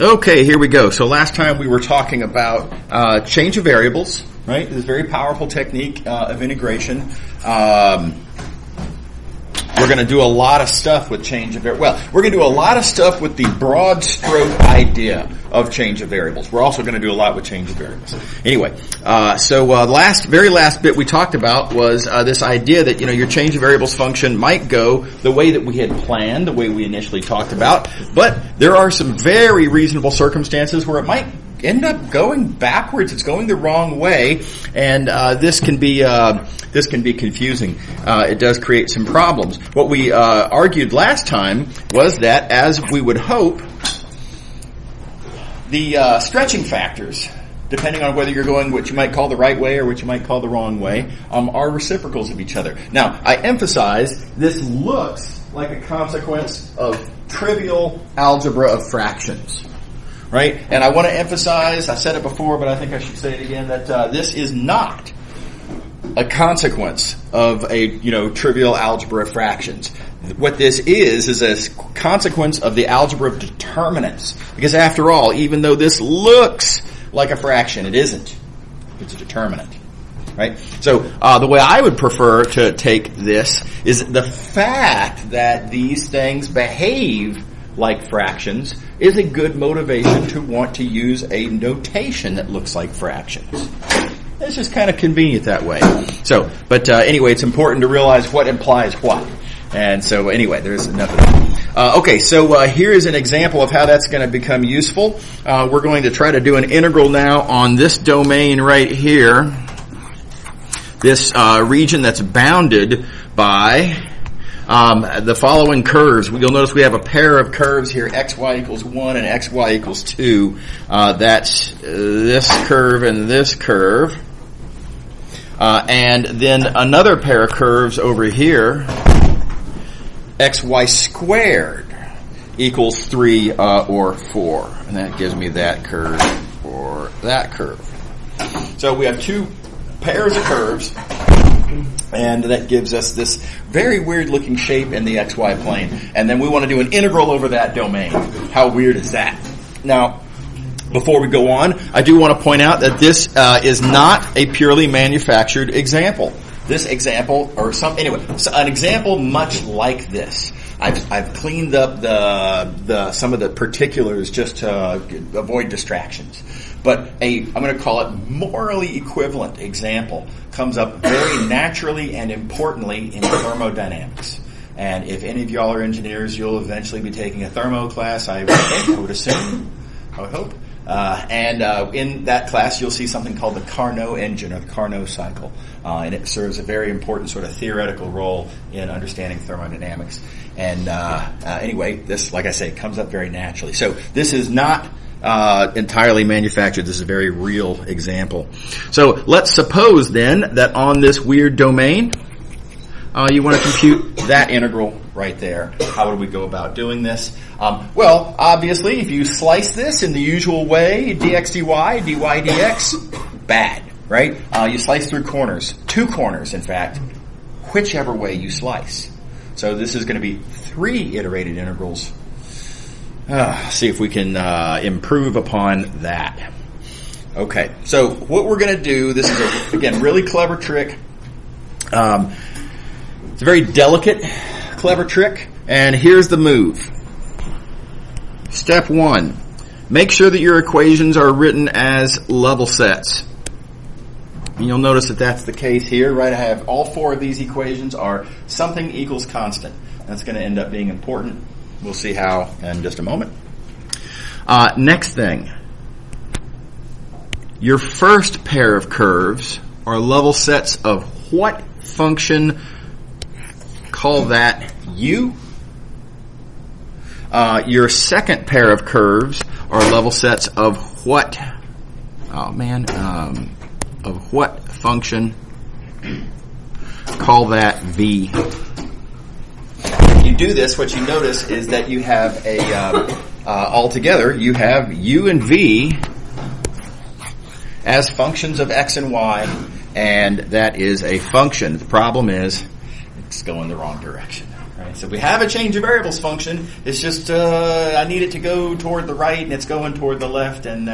Okay, here we go. So last time we were talking about change of variables, right? This very powerful technique of integration. We're going to do a lot of stuff with change of variables. Well, we're going to do a lot of stuff with the broad stroke idea of change of variables. We're also going to do a lot with change of variables. Anyway, the very last bit we talked about was this idea that, your change of variables function might go the way that we had planned, the way we initially talked about, but there are some very reasonable circumstances where it might end up going backwards. It's going the wrong way, and this can be confusing. It does create some problems. What we argued last time was that, as we would hope, the stretching factors, depending on whether you're going what you might call the right way or what you might call the wrong way, are reciprocals of each other. Now, I emphasize this looks like a consequence of trivial algebra of fractions. Right? And I want to emphasize, I said it before, but I think I should say it again, that this is not a consequence of a, trivial algebra of fractions. What this is a consequence of the algebra of determinants. Because after all, even though this looks like a fraction, it isn't. It's a determinant. Right? So the way I would prefer to take this is the fact that these things behave like fractions is a good motivation to want to use a notation that looks like fractions. It's just kind of convenient that way. So, but anyway, it's important to realize what implies what. And so anyway, there's enough of that. Okay, so here is an example of how that's going to become useful. We're going to try to do an integral now on this domain right here. This region that's bounded by the following curves. You'll notice we have a pair of curves here, xy equals 1 and xy equals 2. That's this curve and this curve. And then another pair of curves over here, xy squared equals 3 or 4. And that gives me that curve or that curve. So we have two pairs of curves, and that gives us this very weird looking shape in the xy plane. And then we want to do an integral over that domain. How weird is that? Now, before we go on, I do want to point out that this is not a purely manufactured example. This example, an example much like this. I've cleaned up some of the particulars just to avoid distractions. But I'm going to call it morally equivalent example comes up very naturally and importantly in thermodynamics. And if any of y'all are engineers, you'll eventually be taking a thermo class, I would assume, I would hope. And in that class, you'll see something called the Carnot engine or the Carnot cycle. And it serves a very important sort of theoretical role in understanding thermodynamics. And anyway, this, like I say, comes up very naturally. So this is not entirely manufactured. This is a very real example. So let's suppose then that on this weird domain, you want to compute that integral right there. How would we go about doing this? Well, obviously, if you slice this in the usual way, dx dy, dy dx, bad, right? You slice through corners, 2 corners, in fact, whichever way you slice. So this is going to be 3 iterated integrals. See if we can improve upon that. Okay, so what we're going to do, this is, again, really clever trick. It's a very delicate, clever trick, and here's the move. Step 1, make sure that your equations are written as level sets. And you'll notice that that's the case here, right? I have all 4 of these equations are something equals constant. That's going to end up being important. We'll see how in just a moment. Next thing, your first pair of curves are level sets of what function? Call that u. Your second pair of curves are level sets of what? Of what function? Call that v. If you do this, what you notice is that you have altogether, you have u and v as functions of x and y, and that is a function. The problem is it's going the wrong direction. Right? Right, so we have a change of variables function. It's just I need it to go toward the right, and it's going toward the left, and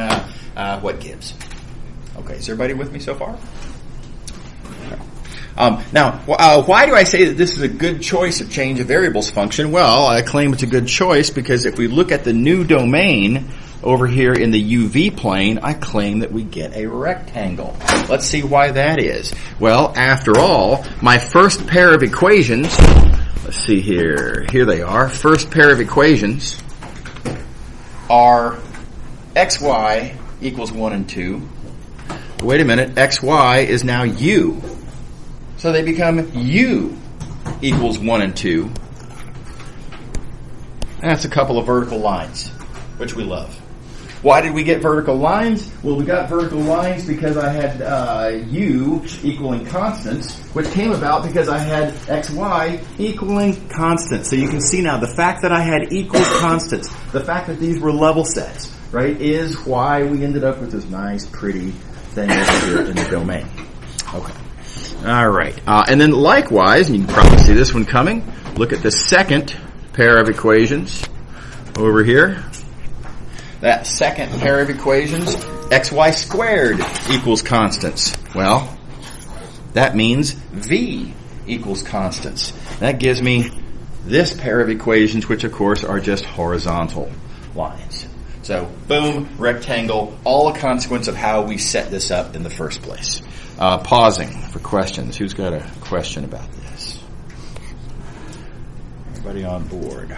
what gives? Okay, is everybody with me so far? Now, why do I say that this is a good choice of change of variables function? Well, I claim it's a good choice because if we look at the new domain over here in the UV plane, I claim that we get a rectangle. Let's see why that is. Well, after all, my first pair of equations, let's see here, here they are. First pair of equations are xy equals 1 and 2. Wait a minute, xy is now u. So they become u equals 1 and 2. And that's a couple of vertical lines, which we love. Why did we get vertical lines? Well, we got vertical lines because I had u equaling constants, which came about because I had xy equaling constants. So you can see now the fact that I had equal constants, the fact that these were level sets, right, is why we ended up with this nice, pretty thing over here in the domain. Okay. All right. And then likewise, and you can probably see this one coming, look at the second pair of equations over here. That second pair of equations, xy squared equals constants. Well, that means v equals constants. That gives me this pair of equations, which of course are just horizontal lines. So, boom, rectangle, all a consequence of how we set this up in the first place. Pausing for questions. Who's got a question about this? Everybody on board?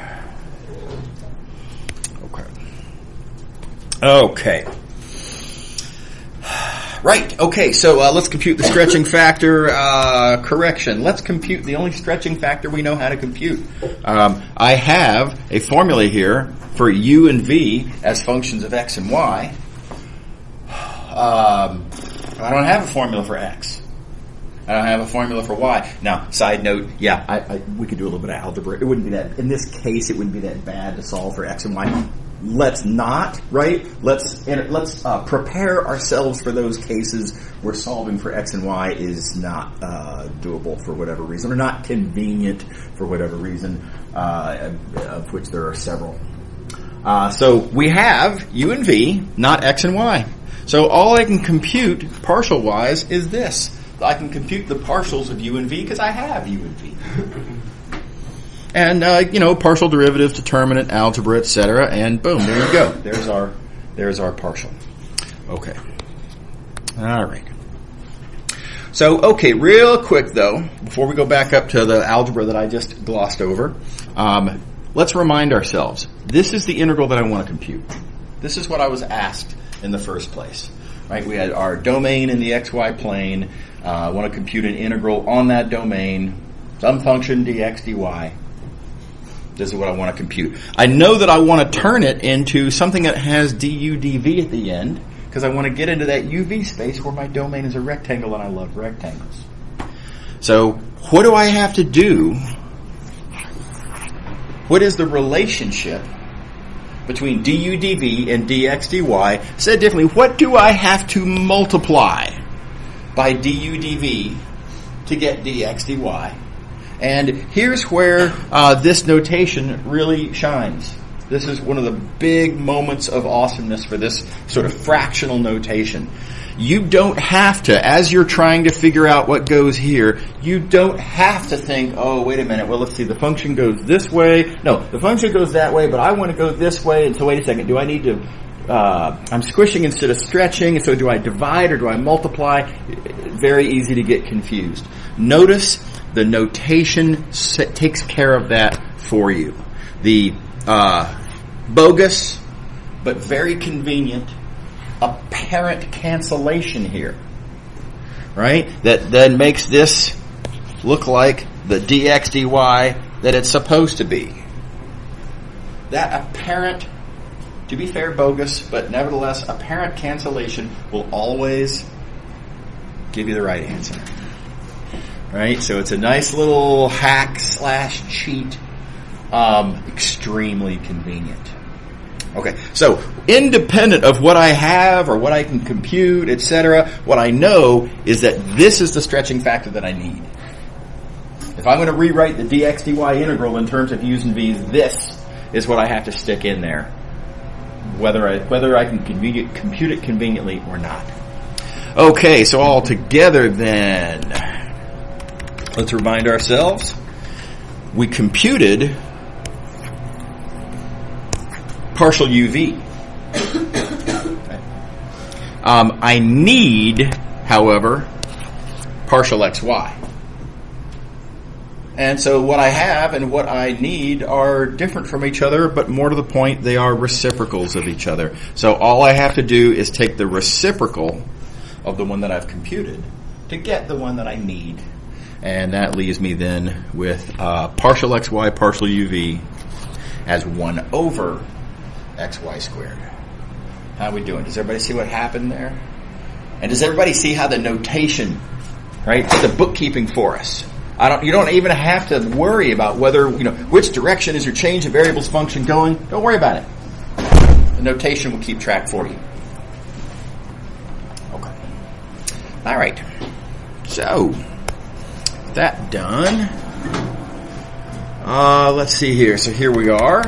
Okay. Right. Okay. So let's compute the stretching factor. Correction. Let's compute the only stretching factor we know how to compute. I have a formula here for u and v as functions of x and y. I don't have a formula for x. I don't have a formula for y. Now, side note, yeah, we could do a little bit of algebra. It wouldn't be that, in this case, it wouldn't be that bad to solve for x and y. Let's not, right? Let's prepare ourselves for those cases where solving for x and y is not doable for whatever reason, or not convenient for whatever reason, of which there are several. So we have u and v, not x and y. So all I can compute partial-wise is this. I can compute the partials of u and v because I have u and v. And, partial derivatives, determinant, algebra, etc. And boom, there you go. There's our partial. Okay. All right. So, okay, real quick though, before we go back up to the algebra that I just glossed over, let's remind ourselves, this is the integral that I want to compute. This is what I was asked in the first place. Right? We had our domain in the xy plane. I want to compute an integral on that domain, some function dx dy. This is what I want to compute. I know that I want to turn it into something that has du dv at the end because I want to get into that uv space where my domain is a rectangle and I love rectangles. So what do I have to do? What is the relationship between du dv and dx dy? Said differently, what do I have to multiply by du dv to get dx dy? And here's where this notation really shines. This is one of the big moments of awesomeness for this sort of fractional notation. You don't have to, as you're trying to figure out what goes here, you don't have to think, oh, wait a minute, well, let's see, the function goes this way. No, the function goes that way, but I want to go this way, and so wait a second, do I need to, I'm squishing instead of stretching, and so do I divide or do I multiply? Very easy to get confused. Notice the notation takes care of that for you. The bogus, but very convenient, apparent cancellation here, right? That then makes this look like the dx dy that it's supposed to be. That apparent, to be fair, bogus, but nevertheless apparent cancellation will always give you the right answer. Right? So it's a nice little hack / cheat, extremely convenient. Okay, so independent of what I have or what I can compute, etc., what I know is that this is the stretching factor that I need. If I'm going to rewrite the dx dy integral in terms of u's and v's, this is what I have to stick in there, whether I can compute it conveniently or not. Okay, so all together then, let's remind ourselves, we computed partial uv. I need, however, partial xy. And so what I have and what I need are different from each other, but more to the point, they are reciprocals of each other. So all I have to do is take the reciprocal of the one that I've computed to get the one that I need. And that leaves me then with partial xy, partial uv as 1 over xy squared. How are we doing? Does everybody see what happened there? And does everybody see how the notation, right, it's the bookkeeping for us. You don't even have to worry about whether, which direction is your change of variables function going. Don't worry about it. The notation will keep track for you. Okay. All right. So, that done. Let's see here. So here we are.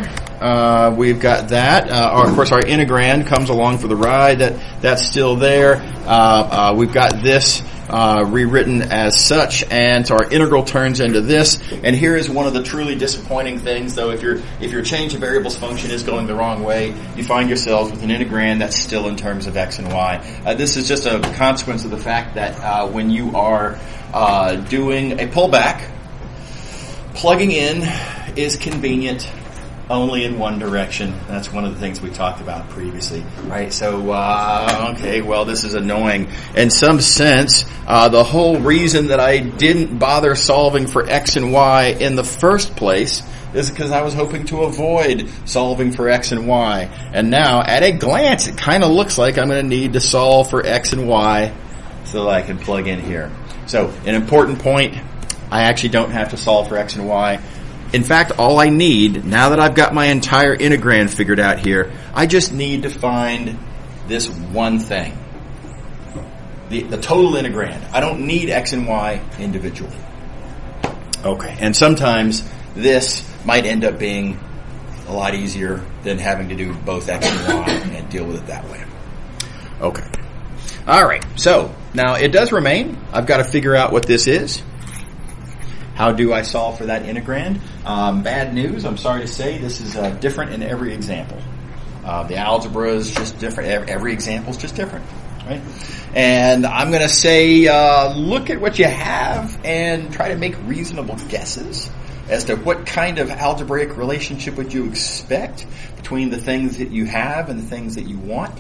We've got that. Of course, our integrand comes along for the ride. That's still there. We've got this rewritten as such, and so our integral turns into this. And here is one of the truly disappointing things, though. If your change of variables function is going the wrong way, you find yourselves with an integrand that's still in terms of x and y. This is just a consequence of the fact that when you are doing a pullback, plugging in is convenient only in one direction. That's one of the things we talked about previously, right? So, okay, well, this is annoying. In some sense, the whole reason that I didn't bother solving for x and y in the first place is because I was hoping to avoid solving for x and y. And now, at a glance, it kind of looks like I'm going to need to solve for x and y so that I can plug in here. So, an important point, I actually don't have to solve for x and y. In fact, all I need, now that I've got my entire integrand figured out here, I just need to find this one thing. The total integrand. I don't need x and y individually. Okay, and sometimes this might end up being a lot easier than having to do both x and y and deal with it that way. Okay. All right, so now it does remain. I've got to figure out what this is. How do I solve for that integrand? Bad news, I'm sorry to say, this is different in every example. The algebra is just different. Every example is just different, right? And I'm going to say, look at what you have and try to make reasonable guesses as to what kind of algebraic relationship would you expect between the things that you have and the things that you want.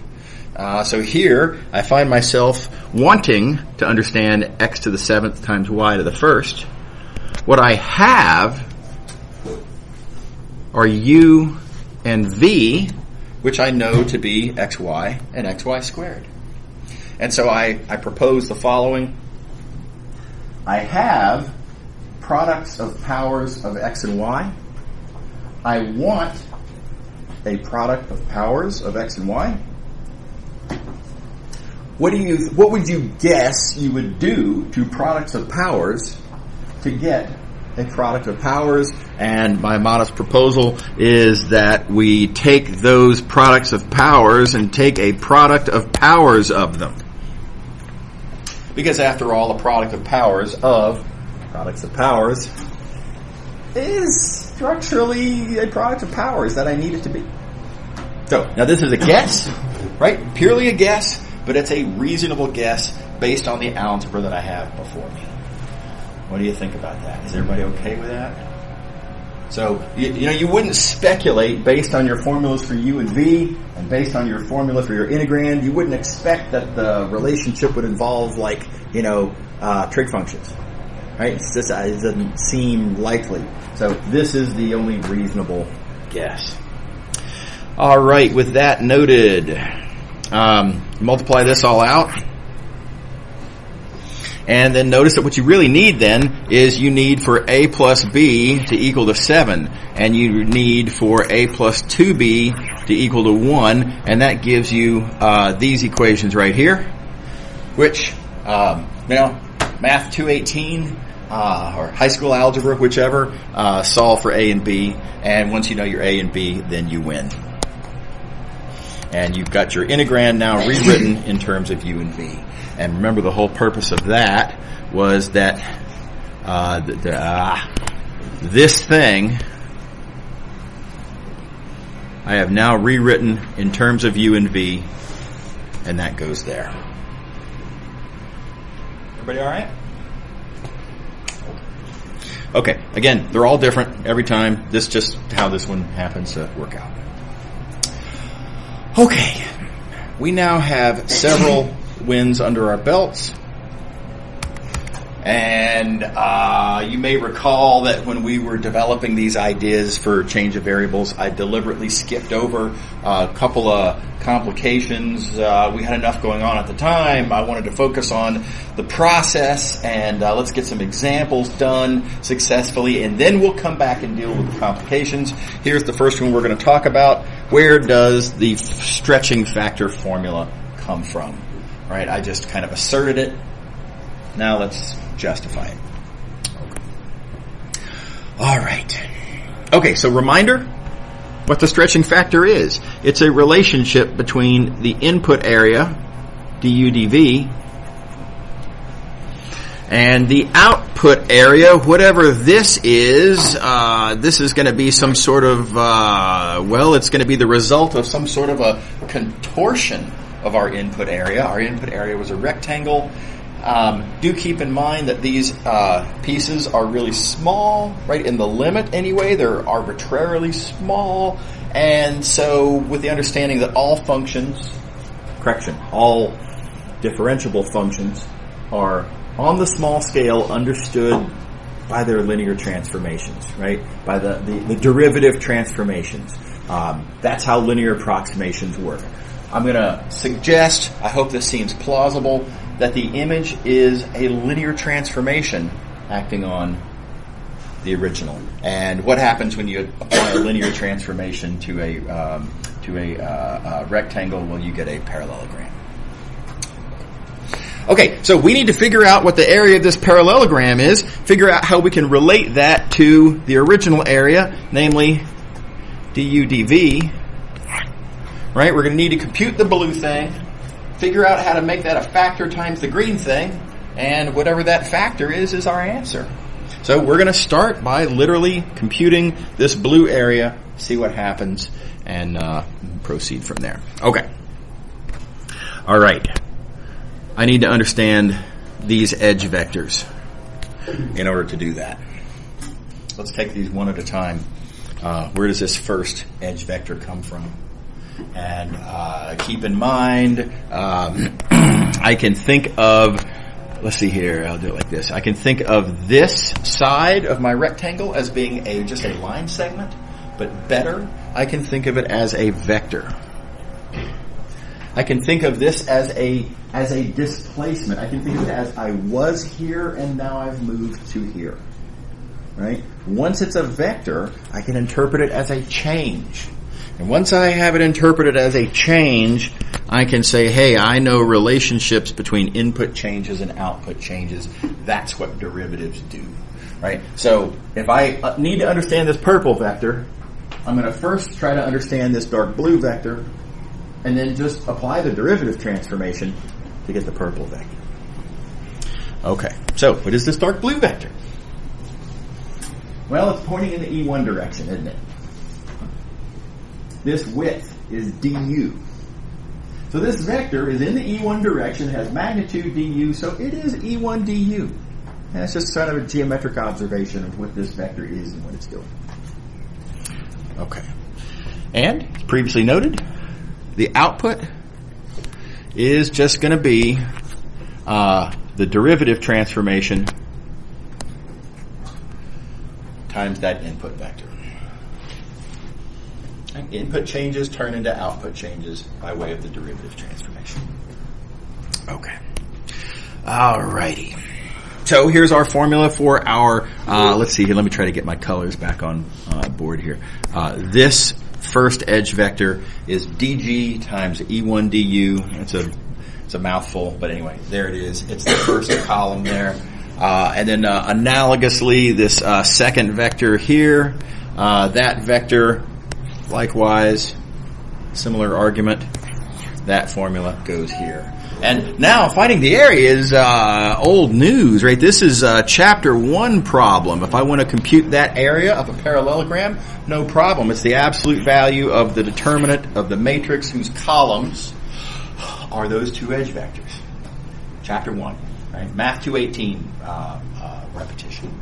So here, I find myself wanting to understand x to the 7th times y to the 1st. What I have are u and v, which I know to be xy and xy squared. And so I propose the following. I have products of powers of x and y. I want a product of powers of x and y. What would you guess you would do to products of powers to get a product of powers? And my modest proposal is that we take those products of powers and take a product of powers of them. Because after all, a product of powers of products of powers is structurally a product of powers that I need it to be. So, now this is a guess, right? Purely a guess, but it's a reasonable guess based on the algebra that I have before me. What do you think about that? Is everybody okay with that? So, you wouldn't speculate based on your formulas for u and v and based on your formula for your integrand. You wouldn't expect that the relationship would involve trig functions, right? It doesn't seem likely. So this is the only reasonable guess. All right, with that noted, multiply this all out. And then notice that what you really need then is you need for a plus b to equal to 7. And you need for a plus 2b to equal to 1. And that gives you these equations right here. Which, Math 218 or high school algebra, whichever, solve for A and B. And once you know your A and B, then you win. And you've got your integrand now rewritten in terms of U and V. And remember, the whole purpose of that was that this thing I have now rewritten in terms of U and V, and that goes there. Everybody all right? Okay, again, they're all different every time. This is just how this one happens to work out. Okay, we now have several wins under our belts. And you may recall that when we were developing these ideas for change of variables, I deliberately skipped over a couple of complications. We had enough going on at the time. I wanted to focus on the process, and let's get some examples done successfully, and then we'll come back and deal with the complications. Here's the first one we're going to talk about. Where does the stretching factor formula come from? Right? I just kind of asserted it. Now let's justify it. All right. Okay, so reminder what the stretching factor is. It's a relationship between the input area, du dv, and the output area, whatever this is going to be some sort of, it's going to be the result of some sort of a contortion of our input area. Our input area was a rectangle. Do keep in mind that these pieces are really small, right? In the limit anyway, they're arbitrarily small. And so with the understanding that all differentiable functions are on the small scale understood by their linear transformations, right? By the derivative transformations. That's how linear approximations work. I'm going to suggest, I hope this seems plausible, that the image is a linear transformation acting on the original. And what happens when you apply a linear transformation to a rectangle? Well, you get a parallelogram. Okay, so we need to figure out what the area of this parallelogram is, figure out how we can relate that to the original area, namely du dv. Right? We're going to need to compute the blue thing, figure out how to make that a factor times the green thing, and whatever that factor is our answer. So we're going to start by literally computing this blue area, see what happens, and proceed from there. Okay. All right. I need to understand these edge vectors in order to do that. Let's take these one at a time. Where does this first edge vector come from? And keep in mind, I can think of, let's see here, I'll do it like this. I can think of this side of my rectangle as being just a line segment, but better, I can think of it as a vector. I can think of this as a displacement. I can think of it as I was here and now I've moved to here. Right? Once it's a vector, I can interpret it as a change. And once I have it interpreted as a change, I can say, hey, I know relationships between input changes and output changes. That's what derivatives do. Right? So if I need to understand this purple vector, I'm going to first try to understand this dark blue vector, and then just apply the derivative transformation to get the purple vector. Okay, so what is this dark blue vector? Well, it's pointing in the E1 direction, isn't it? This width is du. So this vector is in the E1 direction, has magnitude du, so it is E1 du. And that's just sort of a geometric observation of what this vector is and what it's doing. Okay. And, as previously noted, the output is just going to be the derivative transformation times that input vector. And input changes turn into output changes by way of the derivative transformation. Okay. Alrighty. So here's our formula for our, let's see here, let me try to get my colors back on board here. This first edge vector is dg times E1 du. It's a mouthful, but anyway, there it is. It's the first column there. And then analogously, this second vector here, that vector, likewise, similar argument, that formula goes here. And now finding the area is old news, right? This is chapter 1 problem. If I want to compute that area of a parallelogram, no problem. It's the absolute value of the determinant of the matrix whose columns are those two edge vectors. Chapter 1, right? Math 218 repetition.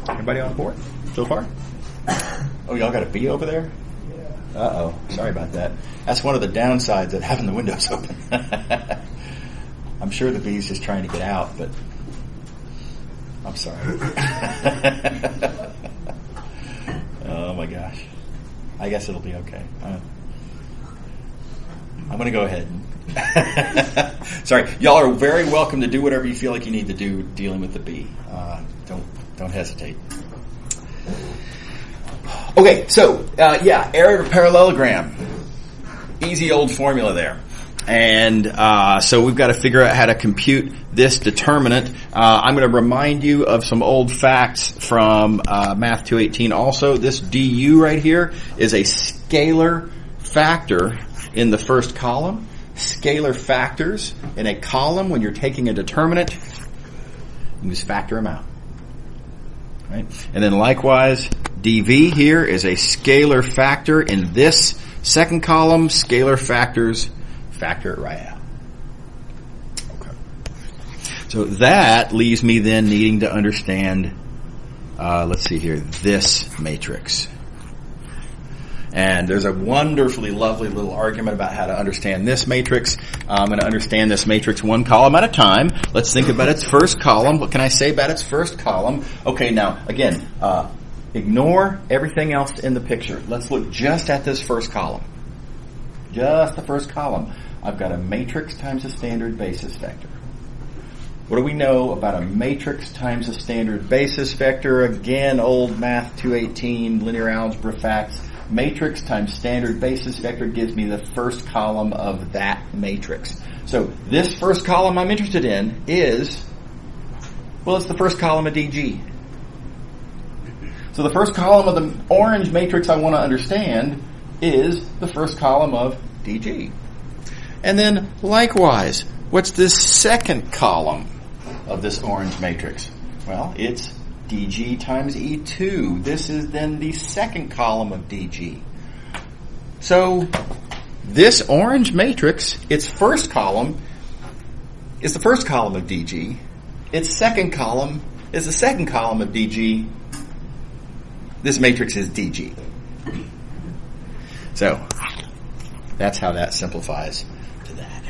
Everybody on board so far? Oh, y'all got a B over there? Uh-oh. Sorry about that. That's one of the downsides of having the windows open. I'm sure the bee's just trying to get out, but I'm sorry. Oh, my gosh. I guess it'll be okay. I'm going to go ahead. Sorry. Y'all are very welcome to do whatever you feel like you need to do dealing with the bee. Don't hesitate. Okay, so, area of a parallelogram. Easy old formula there. And so we've got to figure out how to compute this determinant. I'm going to remind you of some old facts from Math 218 also. This du right here is a scalar factor in the first column. Scalar factors in a column, when you're taking a determinant, you just factor them out. Right? And then likewise, dv here is a scalar factor in this second column. Scalar factors factor it right out. Okay. So that leaves me then needing to understand, let's see here, this matrix. And there's a wonderfully lovely little argument about how to understand this matrix. I'm going to understand this matrix one column at a time. Let's think about its first column. What can I say about its first column? Okay, now, again, ignore everything else in the picture. Let's look just at this first column. Just the first column. I've got a matrix times a standard basis vector. What do we know about a matrix times a standard basis vector? Again, old Math 218, linear algebra facts. Matrix times standard basis vector gives me the first column of that matrix. So this first column I'm interested in is, well, it's the first column of DG. So the first column of the orange matrix I want to understand is the first column of DG. And then likewise, what's this second column of this orange matrix? Well, it's DG times E2. This is then the second column of DG. So this orange matrix, its first column is the first column of DG. Its second column is the second column of DG. This matrix is DG. So that's how that simplifies to that.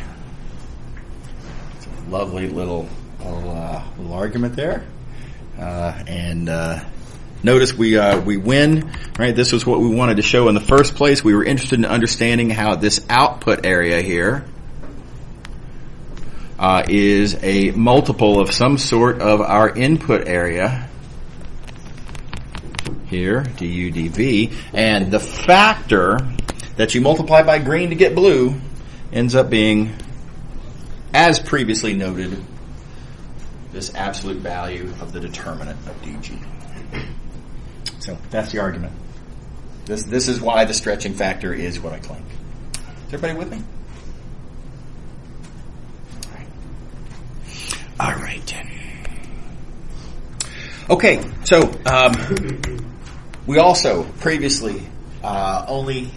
It's a lovely little argument there. Notice we win, right? This was what we wanted to show in the first place. We were interested in understanding how this output area here is a multiple of some sort of our input area here, du dv, and the factor that you multiply by green to get blue ends up being, as previously noted, this absolute value of the determinant of dg. So that's the argument. This is why the stretching factor is what I claim. Is everybody with me? All right. Okay, so we also previously only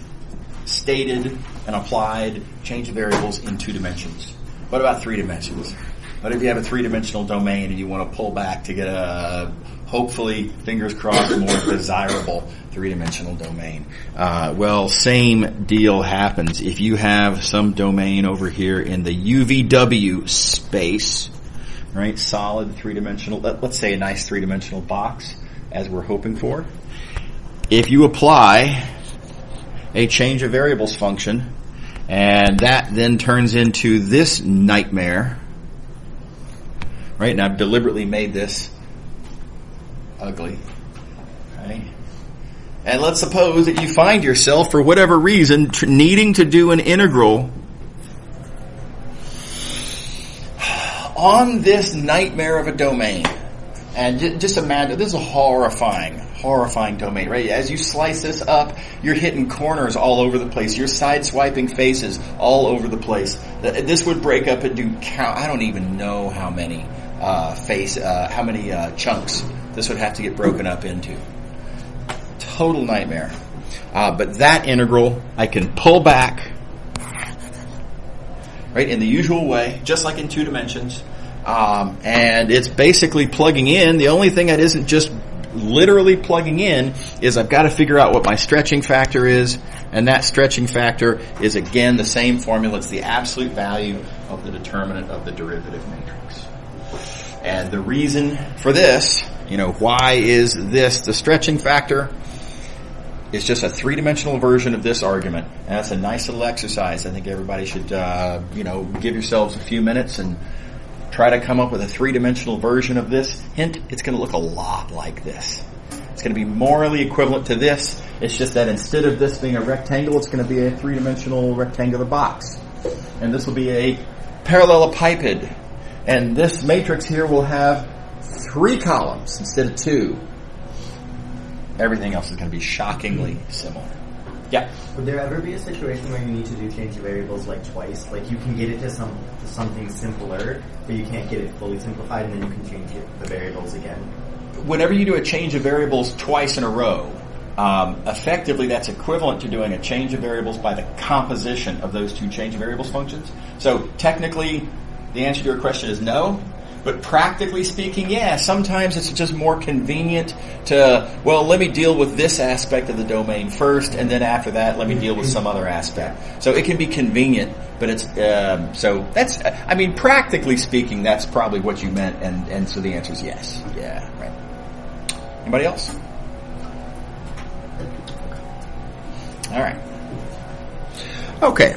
stated and applied change of variables in 2 dimensions. What about 3 dimensions? What if you have a 3-dimensional domain and you want to pull back to get a, hopefully, fingers crossed, more desirable 3-dimensional domain? Well, same deal happens. If you have some domain over here in the UVW space, right, solid 3-dimensional, let's say a nice 3-dimensional box, as we're hoping for. If you apply a change of variables function, and that then turns into this nightmare, right? And I've deliberately made this ugly. Right? And let's suppose that you find yourself, for whatever reason, needing to do an integral on this nightmare of a domain, and just imagine, this is a horrifying domain, right? As you slice this up, you're hitting corners all over the place. You're sideswiping faces all over the place. This would break up into I don't even know how many chunks this would have to get broken up into. Total nightmare. But that integral I can pull back, right, in the usual way, just like in 2 dimensions. And it's basically plugging in. The only thing that isn't just literally plugging in is I've got to figure out what my stretching factor is, and that stretching factor is, again, the same formula. It's the absolute value of the determinant of the derivative matrix. And the reason for this, why is this the stretching factor? It's just a 3-dimensional version of this argument. And that's a nice little exercise. I think everybody should, give yourselves a few minutes and try to come up with a 3-dimensional version of this. Hint, it's going to look a lot like this. It's going to be morally equivalent to this. It's just that instead of this being a rectangle, it's going to be a 3-dimensional rectangular box. And this will be a parallelepiped. And this matrix here will have 3 columns instead of 2. Everything else is going to be shockingly similar. Yeah? Would there ever be a situation where you need to do change of variables twice? Like you can get it to something simpler, but you can't get it fully simplified, and then you can change the variables again? Whenever you do a change of variables twice in a row, effectively that's equivalent to doing a change of variables by the composition of those 2 change of variables functions. So technically, the answer to your question is no. But practically speaking, yeah, sometimes it's just more convenient to, let me deal with this aspect of the domain first, and then after that, let me deal with some other aspect. So it can be convenient, but it's, practically speaking, that's probably what you meant, and so the answer is yes. Yeah, right. Anybody else? All right. Okay.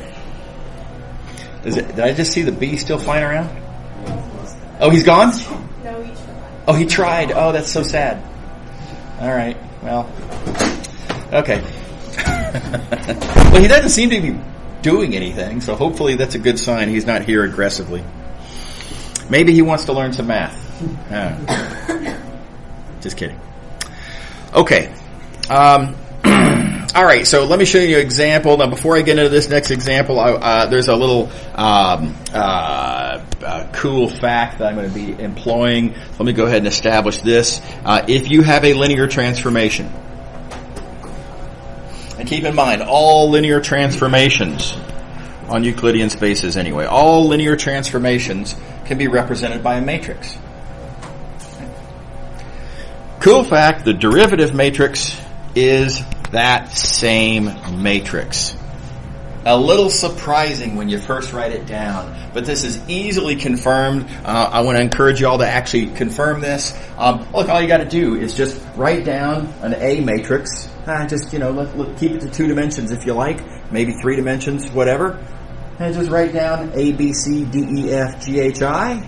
Did I just see the bee still flying around? Oh, he's gone? No, he tried. Oh, he tried. Oh, that's so sad. All right. Well, okay. Well, he doesn't seem to be doing anything, so hopefully that's a good sign he's not here aggressively. Maybe he wants to learn some math. Just kidding. Okay. All right, so let me show you an example. Now, before I get into this next example, there's a little cool fact that I'm going to be employing. Let me go ahead and establish this. If you have a linear transformation, and keep in mind, all linear transformations on Euclidean spaces anyway, all linear transformations can be represented by a matrix. Cool fact, the derivative matrix is that same matrix. A little surprising when you first write it down, but this is easily confirmed. I want to encourage you all to actually confirm this. Look, all you got to do is just write down an A matrix. Keep it to 2 dimensions if you like, maybe 3 dimensions, whatever. And just write down A, B, C, D, E, F, G, H, I.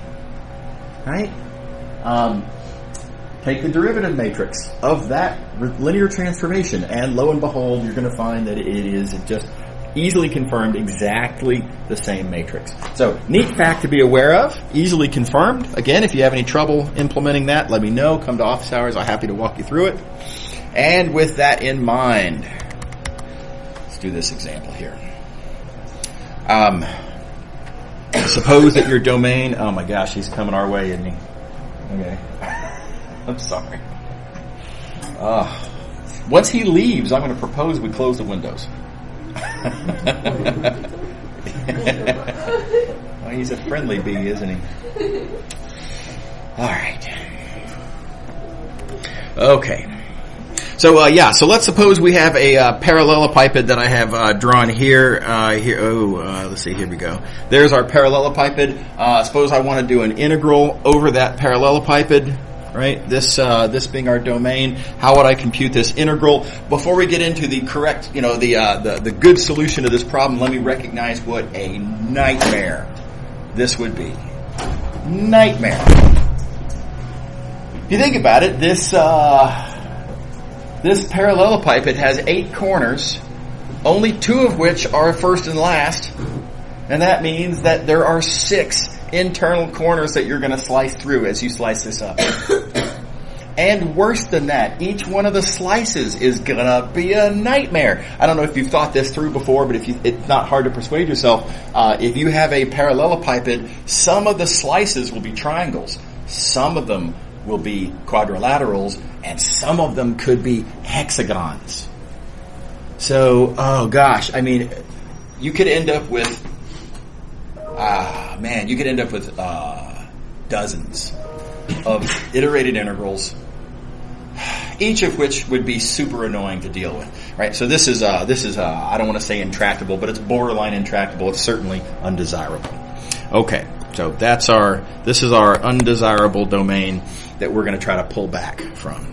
Right? Take the derivative matrix of that linear transformation, and lo and behold, you're going to find that it is just easily confirmed exactly the same matrix. So, neat fact to be aware of, easily confirmed. Again, if you have any trouble implementing that, let me know. Come to office hours. I'm happy to walk you through it. And with that in mind, let's do this example here. Suppose that your domain, oh my gosh, he's coming our way, isn't he? Okay. I'm sorry. Once he leaves, I'm going to propose we close the windows. Well, he's a friendly bee, isn't he? All right. Okay. So let's suppose we have a parallelepiped that I have drawn here. Let's see. Here we go. There's our parallelepiped. Suppose I want to do an integral over that parallelepiped. Right, this being our domain, how would I compute this integral? Before we get into the correct, the good solution to this problem, let me recognize what a nightmare this would be. Nightmare. If you think about it, this parallelepiped has 8 corners, only 2 of which are first and last, and that means that there are 6 internal corners that you're going to slice through as you slice this up. And worse than that, each one of the slices is going to be a nightmare. I don't know if you've thought this through before, but it's not hard to persuade yourself. If you have a parallelepiped, some of the slices will be triangles. Some of them will be quadrilaterals, and some of them could be hexagons. So, oh gosh, I mean, you could end up with, dozens of iterated integrals, each of which would be super annoying to deal with, right? So this is I don't want to say intractable, but it's borderline intractable. It's certainly undesirable. Okay, so this is our undesirable domain that we're going to try to pull back from.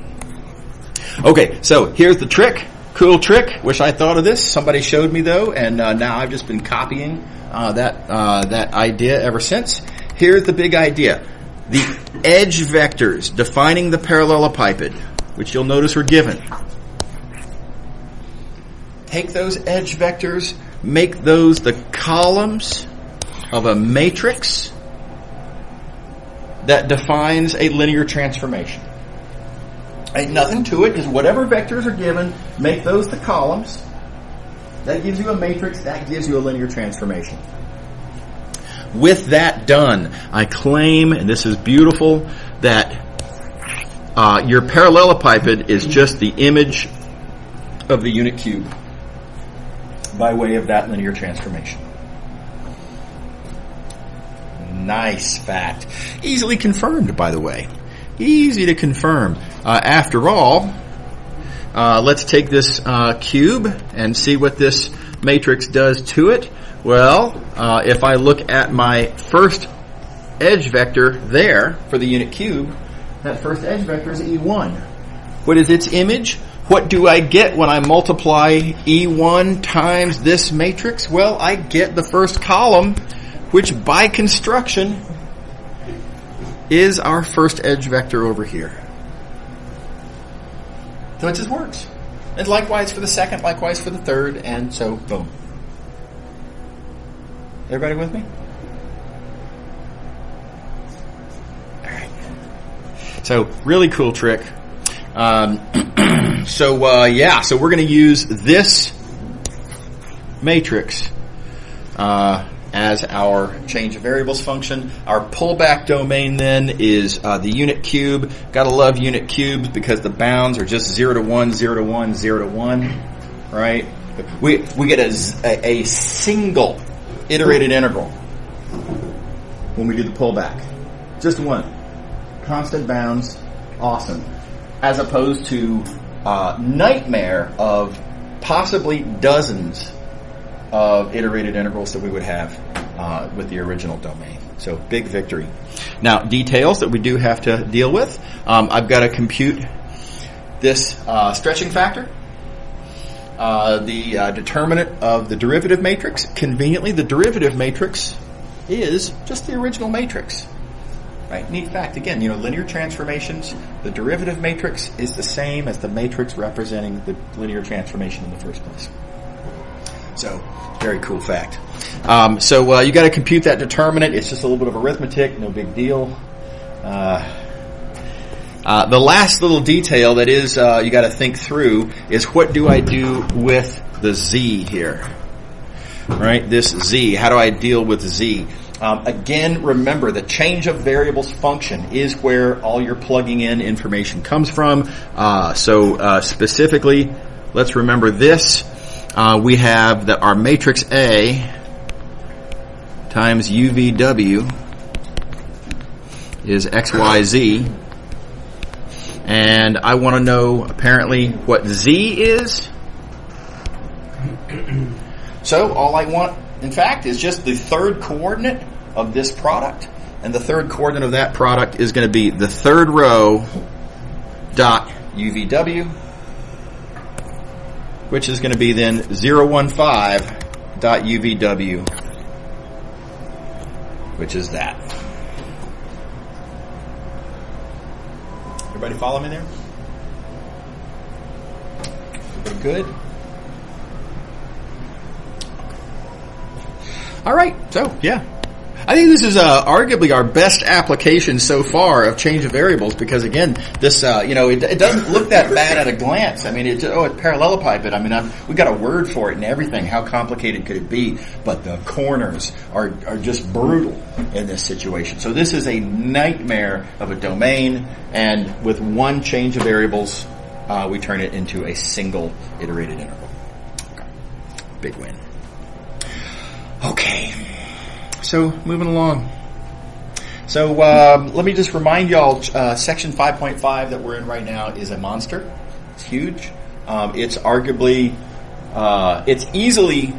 Okay, so here's the trick. Cool trick. Wish I thought of this. Somebody showed me though, and now I've just been copying that idea ever since. Here's the big idea. The edge vectors defining the parallelepiped, which you'll notice are given. Take those edge vectors, make those the columns of a matrix that defines a linear transformation. Ain't nothing to it, just whatever vectors are given, make those the columns. That gives you a matrix, that gives you a linear transformation. With that done, I claim, and this is beautiful, that your parallelepiped is just the image of the unit cube by way of that linear transformation. Nice fact. Easily confirmed, by the way. Easy to confirm. After all, let's take this cube and see what this matrix does to it. Well, if I look at my first edge vector there for the unit cube, that first edge vector is E1. What is its image? What do I get when I multiply E1 times this matrix? Well, I get the first column, which by construction is our first edge vector over here. So it just works. And likewise for the second, likewise for the third, and so boom. Everybody with me? All right. So really cool trick. So we're going to use this matrix as our change of variables function. Our pullback domain then is the unit cube. Gotta love unit cubes because the bounds are just 0 to 1, 0 to 1, 0 to 1, right? We get a single iterated integral when we do the pullback. Just one. Constant bounds. Awesome. As opposed to nightmare of possibly dozens of iterated integrals that we would have with the original domain. So big victory. Now details that we do have to deal with. I've got to compute this stretching factor. The determinant of the derivative matrix. Conveniently, the derivative matrix is just the original matrix. Right? Neat fact. Again, linear transformations, the derivative matrix is the same as the matrix representing the linear transformation in the first place. So, very cool fact. So you got to compute that determinant. It's just a little bit of arithmetic, no big deal. The last little detail that is you got to think through is what do I do with the z here? Right, this z. How do I deal with z? Again, remember the change of variables function is where all your plugging in information comes from. So specifically, let's remember this. We have that our matrix A times UVW is XYZ. And I want to know, apparently, what Z is. So all I want, in fact, is just the third coordinate of this product. And the third coordinate of that product is going to be the third row dot UVW, which is going to be then 015 dot UVW, which is that. Everybody follow me there? Everybody good? All right. So, yeah. I think this is arguably our best application so far of change of variables because, again, this it doesn't look that bad at a glance. I mean, it's parallelepiped. I mean, we got a word for it and everything. How complicated could it be? But the corners are just brutal in this situation. So this is a nightmare of a domain, and with one change of variables, we turn it into a single iterated interval. Okay. Big win. Okay. So, moving along. So, let me just remind y'all, section 5.5 that we're in right now is a monster. It's huge. It's arguably, it's easily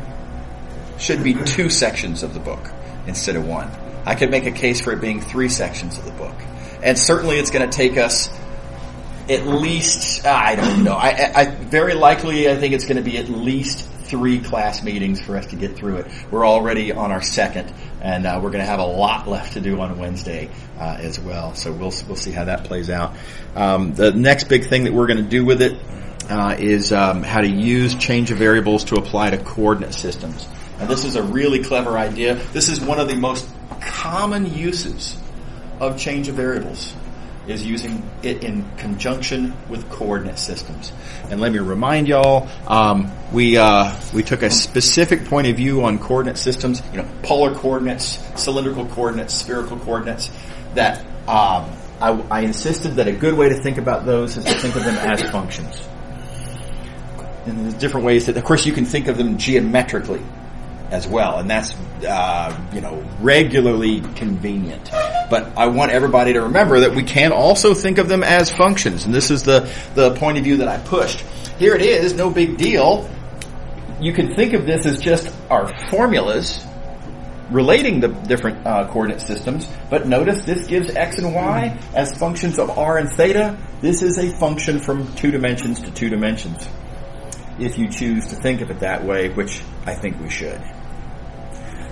should be 2 sections of the book instead of 1. I could make a case for it being 3 sections of the book. And certainly it's going to take us at least, I don't know, I very likely I think it's going to be at least 3 class meetings for us to get through it. We're already on our 2nd, and we're going to have a lot left to do on Wednesday as well. So we'll see how that plays out. The next big thing that we're going to do with it is how to use change of variables to apply to coordinate systems. And this is a really clever idea. This is one of the most common uses of change of variables, is using it in conjunction with coordinate systems. And let me remind y'all, we took a specific point of view on coordinate systems, polar coordinates, cylindrical coordinates, spherical coordinates, that I insisted that a good way to think about those is to think of them as functions. And there's different ways that, of course, you can think of them geometrically as well, and that's regularly convenient. But I want everybody to remember that we can also think of them as functions, and this is the point of view that I pushed. Here it is, no big deal. You can think of this as just our formulas relating the different coordinate systems, but notice this gives x and y as functions of r and theta. This is a function from 2 dimensions to 2 dimensions, if you choose to think of it that way, which I think we should.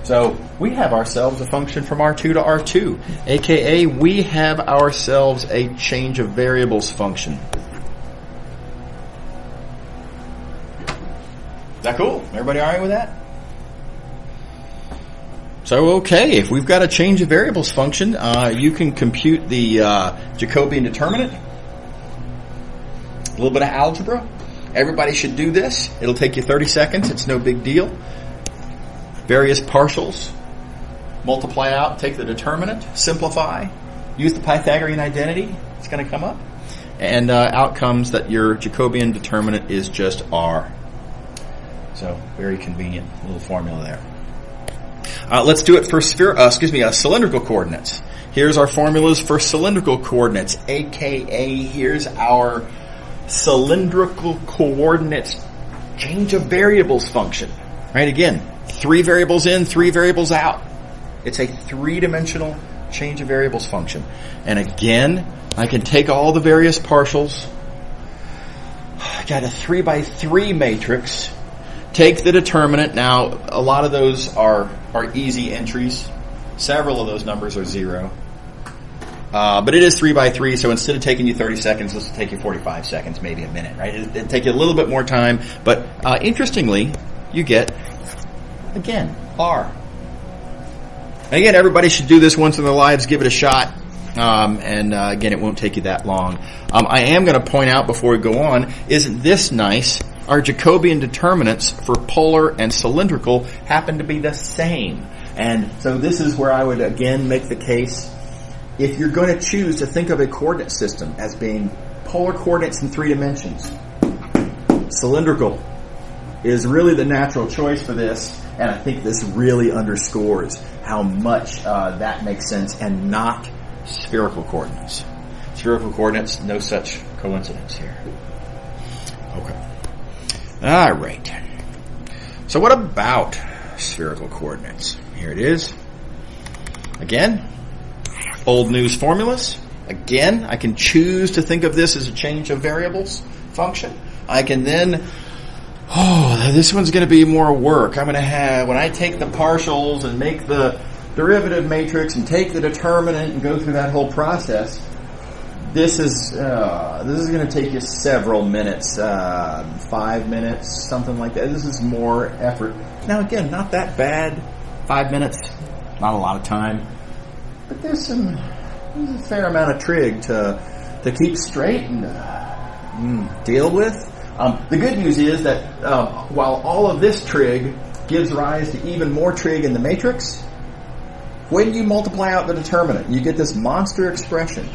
So we have ourselves a function from R2 to R2, aka we have ourselves a change of variables function. Is that cool? Everybody all right with that? So, okay, if we've got a change of variables function, you can compute the Jacobian determinant. A little bit of algebra. Everybody should do this. It'll take you 30 seconds. It's no big deal. Various partials. Multiply out, take the determinant, simplify, use the Pythagorean identity. It's going to come up. And out comes that your Jacobian determinant is just R. So, very convenient little formula there. Let's do it for cylindrical coordinates. Here's our formulas for cylindrical coordinates, aka here's our cylindrical coordinates change of variables function. Right, again, 3 variables in, 3 variables out. It's a 3-dimensional change of variables function. And again, I can take all the various partials. I got a 3x3 matrix. Take the determinant. Now, a lot of those are easy entries. Several of those numbers are 0. But it is 3x3, so instead of taking you 30 seconds, this will take you 45 seconds, maybe a minute, right? It'll take you a little bit more time, but interestingly, you get, again, R. And again, everybody should do this once in their lives, give it a shot, and again, it won't take you that long. I am going to point out before we go on, isn't this nice? Our Jacobian determinants for polar and cylindrical happen to be the same. And so this is where I would again make the case, if you're going to choose to think of a coordinate system as being polar coordinates in 3 dimensions, cylindrical is really the natural choice for this, and I think this really underscores how much that makes sense, and not spherical coordinates. Spherical coordinates, no such coincidence here. Okay. All right. So what about spherical coordinates? Here it is. Again, old news formulas. Again, I can choose to think of this as a change of variables function. I can then, this one's going to be more work. I'm going to have, when I take the partials and make the derivative matrix and take the determinant and go through that whole process, this is going to take you several minutes, 5 minutes, something like that. This is more effort. Now again, not that bad. 5 minutes, not a lot of time, but there's a fair amount of trig to keep straight and deal with. The good news is that while all of this trig gives rise to even more trig in the matrix, when you multiply out the determinant, you get this monster expression.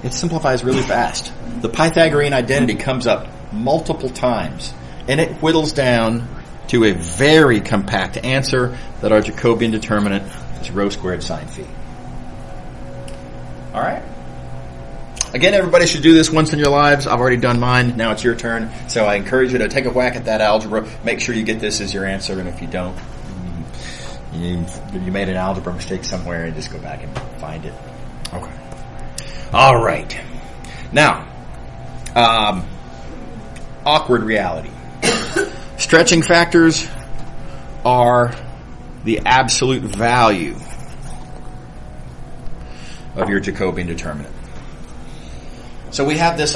It simplifies really fast. The Pythagorean identity comes up multiple times, and it whittles down to a very compact answer that our Jacobian determinant is rho squared sine phi. All right? Again, everybody should do this once in your lives. I've already done mine. Now it's your turn. So I encourage you to take a whack at that algebra. Make sure you get this as your answer, and if you don't, you made an algebra mistake somewhere, and just go back and find it. Okay. All right. Now, awkward reality. Stretching factors are the absolute value of your Jacobian determinant. So we have this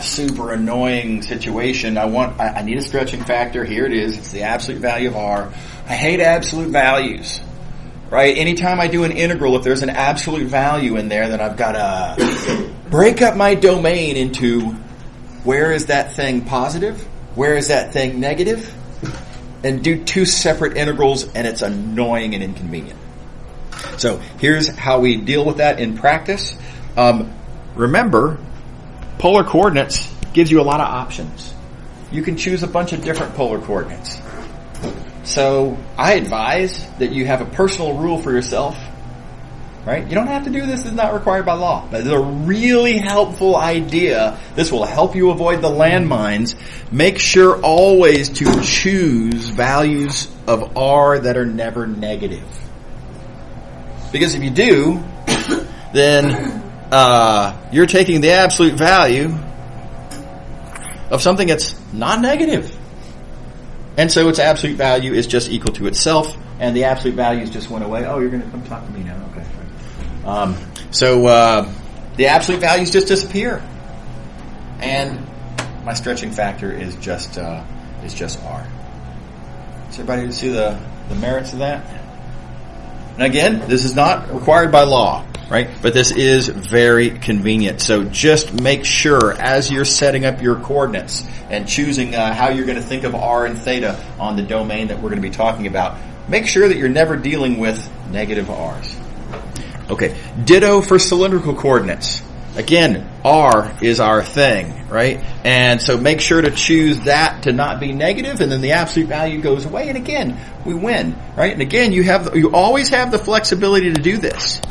super annoying situation. I need a stretching factor. Here it is. It's the absolute value of R. I hate absolute values. Right? Anytime I do an integral, if there's an absolute value in there, then I've got to break up my domain into where is that thing positive, where is that thing negative, and do two separate integrals, and it's annoying and inconvenient. So here's how we deal with that in practice. Remember, polar coordinates gives you a lot of options. You can choose a bunch of different polar coordinates. So I advise that you have a personal rule for yourself, right? You don't have to do this. It's not required by law. But it's a really helpful idea. This will help you avoid the landmines. Make sure always to choose values of R that are never negative. Because if you do, then you're taking the absolute value of something that's non-negative. And so its absolute value is just equal to itself, and the absolute values just went away. Oh, you're going to come talk to me now. Okay, fine. So the absolute values just disappear, and my stretching factor is just R. Does everybody see the merits of that? And again, this is not required by law, right? But this is very convenient. So just make sure as you're setting up your coordinates and choosing how you're going to think of R and theta on the domain that we're going to be talking about, make sure that you're never dealing with negative R's. Okay, ditto for cylindrical coordinates. Again, R is our thing, right? And so make sure to choose that to not be negative, and then the absolute value goes away, and again, we win, right? And again, you always have the flexibility to do this.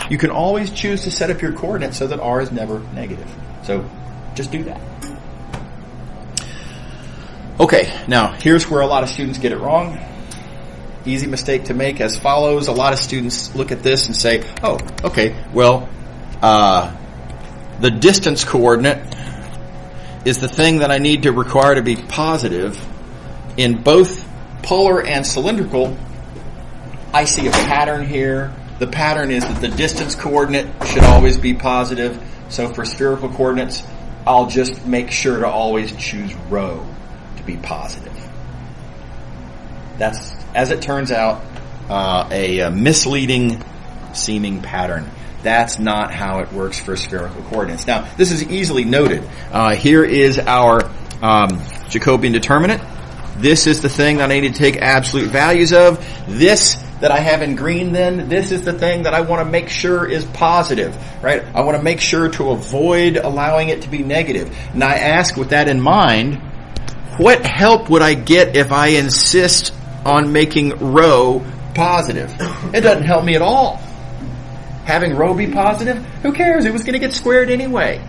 You can always choose to set up your coordinates so that R is never negative. So just do that. Okay, now here's where a lot of students get it wrong. Easy mistake to make as follows. A lot of students look at this and say, oh, okay, well, the distance coordinate is the thing that I need to require to be positive. In both polar and cylindrical, I see a pattern here. The pattern is that the distance coordinate should always be positive. So for spherical coordinates, I'll just make sure to always choose rho to be positive. That's, as it turns out, a misleading seeming pattern. That's not how it works for spherical coordinates. Now, this is easily noted. Here is our Jacobian determinant. This is the thing that I need to take absolute values of. This that I have in green then, this is the thing that I want to make sure is positive, right? I want to make sure to avoid allowing it to be negative. And I ask with that in mind, what help would I get if I insist on making rho positive? It doesn't help me at all. Having rho be positive, who cares? It was going to get squared anyway.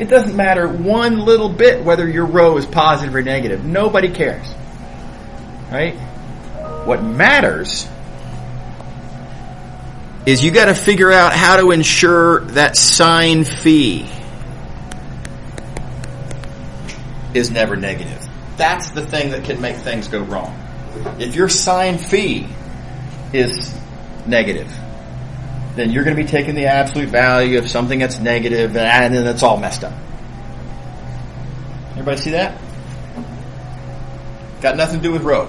It doesn't matter one little bit whether your rho is positive or negative. Nobody cares. Right? What matters is you got to figure out how to ensure that sine phi is never negative. That's the thing that can make things go wrong. If your sine phi is negative, then you're going to be taking the absolute value of something that's negative, and then it's all messed up. Everybody see that? Got nothing to do with rho.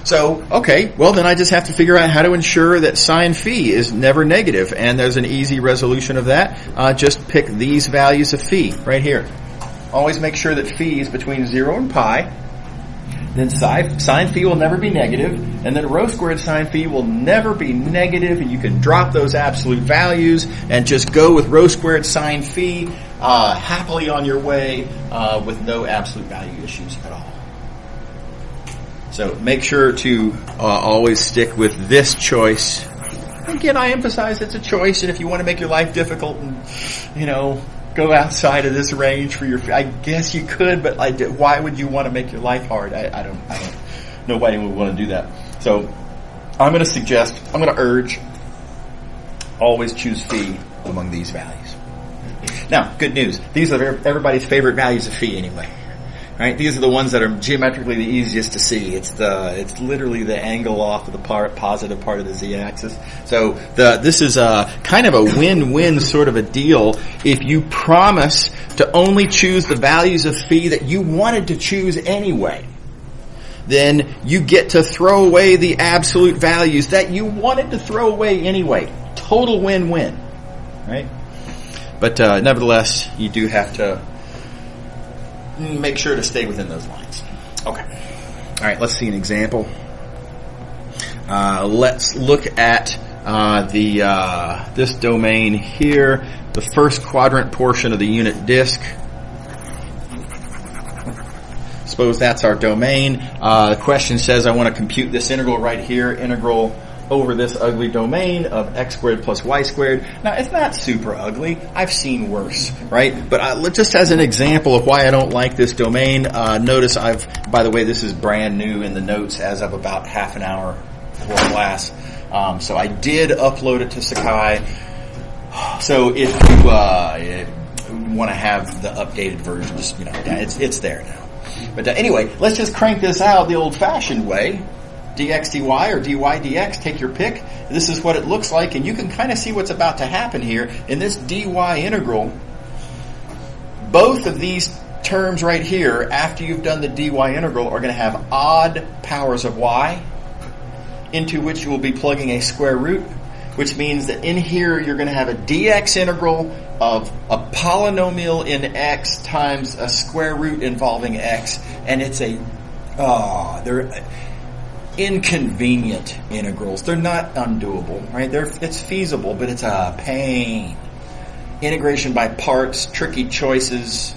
So, okay, well then I just have to figure out how to ensure that sine phi is never negative, and there's an easy resolution of that. Just pick these values of phi right here. Always make sure that phi is between 0 and pi. Then sine phi will never be negative, and then rho squared sine phi will never be negative, and you can drop those absolute values and just go with rho squared sine phi happily on your way with no absolute value issues at all. So make sure to always stick with this choice. Again, I emphasize it's a choice, and if you want to make your life difficult and, go outside of this range for I guess you could, but why would you want to make your life hard? I don't know why anyone would want to do that. So I'm going to urge, always choose phi among these values. Now, good news. These are everybody's favorite values of phi anyway. Right? These are the ones that are geometrically the easiest to see. It's literally the angle off of the positive part of the z-axis. So this is kind of a win-win sort of a deal. If you promise to only choose the values of phi that you wanted to choose anyway, then you get to throw away the absolute values that you wanted to throw away anyway. Total win-win, right? But nevertheless, you do have to make sure to stay within those lines. Okay. All right, let's see an example. Let's look at this domain here, the first quadrant portion of the unit disk. Suppose that's our domain. The question says I want to compute this integral right here, integral over this ugly domain of x squared plus y squared. Now, it's not super ugly. I've seen worse, right? But just as an example of why I don't like this domain, notice by the way, this is brand new in the notes as of about half an hour before class. So I did upload it to Sakai. So if you want to have the updated version, just, it's there now. But anyway, let's just crank this out the old-fashioned way. dx dy or dy dx, take your pick. This is what it looks like, and you can kind of see what's about to happen here. In this dy integral, both of these terms right here, after you've done the dy integral, are going to have odd powers of y, into which you will be plugging a square root, which means that in here you're going to have a dx integral of a polynomial in x times a square root involving x, and it's they're inconvenient integrals. They're not undoable, right? It's feasible, but it's a pain. Integration by parts, tricky choices.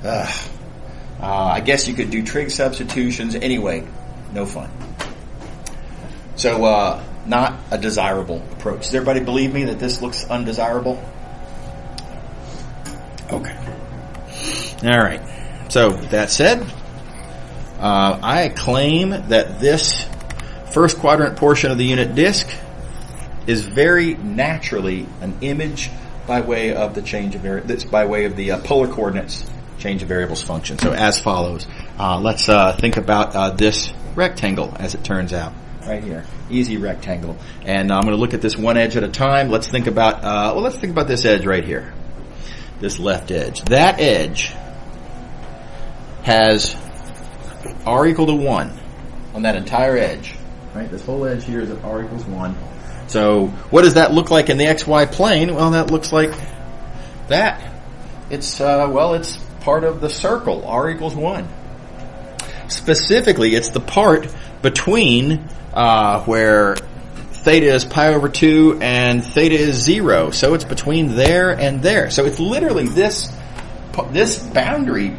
I guess you could do trig substitutions. Anyway, no fun. So, not a desirable approach. Does everybody believe me that this looks undesirable? Okay. All right. So, that said, I claim that this first quadrant portion of the unit disk is very naturally an image by way of the change of by way of the polar coordinates change of variables function. So as follows, let's think about this rectangle as it turns out right here, easy rectangle, and I'm going to look at this one edge at a time. Let's think about this edge right here, this left edge. That edge has r equal to 1 on that entire edge. Right? This whole edge here is at r equals 1. So what does that look like in the xy plane? Well, that looks like that. It's part of the circle, r equals 1. Specifically, it's the part between where theta is pi over 2 and theta is 0. So it's between there and there. So it's literally this boundary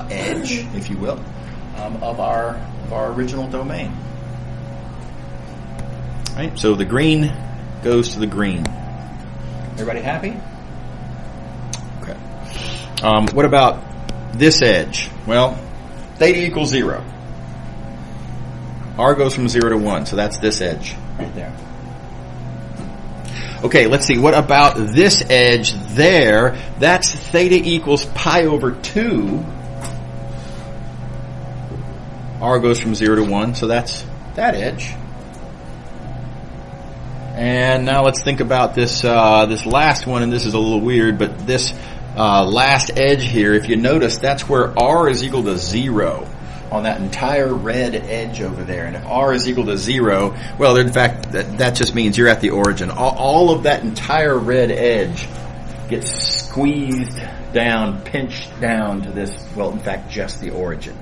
edge, if you will, of our original domain. Right? So the green goes to the green. Everybody happy? Okay. What about this edge? Well, theta equals 0. R goes from 0 to 1, so that's this edge right there. Okay, let's see. What about this edge there? That's theta equals pi over 2. R goes from 0 to 1, so that's that edge. And now let's think about this last one, and this is a little weird, but this last edge here, if you notice, that's where R is equal to 0. on that entire red edge over there. And if R is equal to 0, well, in fact, that just means you're at the origin. All of that entire red edge gets squeezed down, pinched down to this, well, in fact, just the origin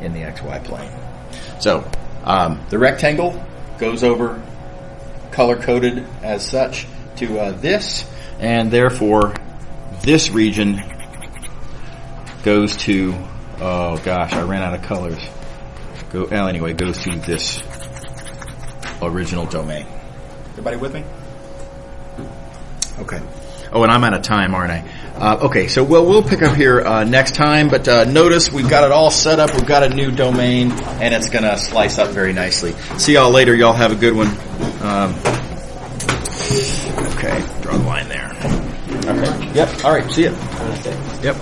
in the XY plane. So, the rectangle goes over color-coded as such to this, and therefore this region goes to, oh gosh, I ran out of colors. Anyway, goes to this original domain. Everybody with me? Okay. Oh, and I'm out of time, aren't I? Okay, so we'll pick up here next time, but notice we've got it all set up. We've got a new domain, and it's going to slice up very nicely. See y'all later. Y'all have a good one. Okay, draw the line there. Okay. Yep. All right. See ya. Yep.